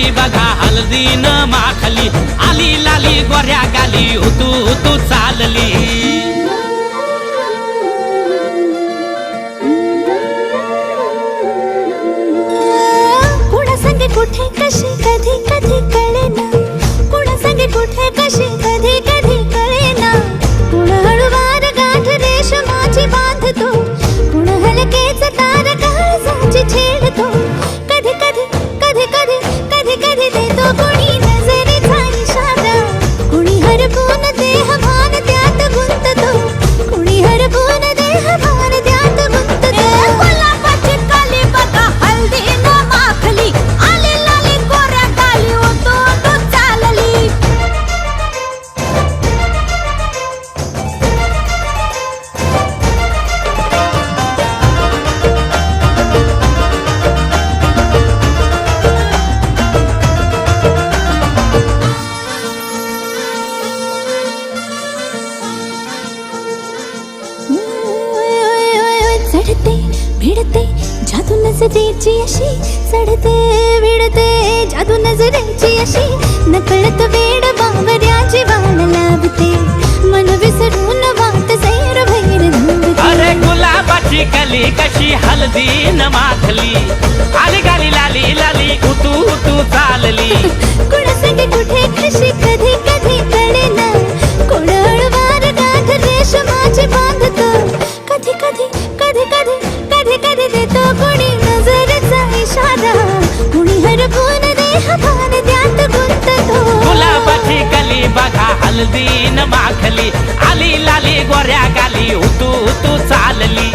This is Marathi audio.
गाली बघा हळदीन माखली, आली लाली गोऱ्या गाली उतू उतू चालली. कुणा संगे कुठे कशी कधी कधी कळेना, कुणा संगे कुठे कशी कधी कधी कळेना. कुण हळूवार गाठ रेशमाची बांधतो, कुण हलकेच तार काळजाची छेडतो. कधी कधी कधी कधी कधी कधी देतो कुणी नजरेचा इशारा. कुणी हरपून देह भान त्यात गुंततो, कुणी हरपून देह भान त्यात गुंततो. गुलाबाची काली बघा हळदीनं माखली, आली लाली गोऱ्या गाली उतू उतू चालली. चढते भिडते जादू नजरेची अशी, चढते भिडते जादू नजरेची अशी. नकळत वेड बावऱ्याची वाण लाभते, मन विसरून वाट सैर भैर धुवते. अरे गुलाबाची कली कशी हळदीन माखली, आली गाली लाली लाली उतू उतू चालली. कुणासाठी कुठे कशी कधी कधी कळेना, कोण हळूवार गाठ रेशमाची बांधतो. कधी कधी कधी कधी कधी कधी देतो कुणी नजरेचा इशारा. कुणी हरपून देह भान त्यात गुंततो. गुलाबाची कली बघा हळदीन माखली, आली लाली गोऱ्या गाली उतू उतू चालली.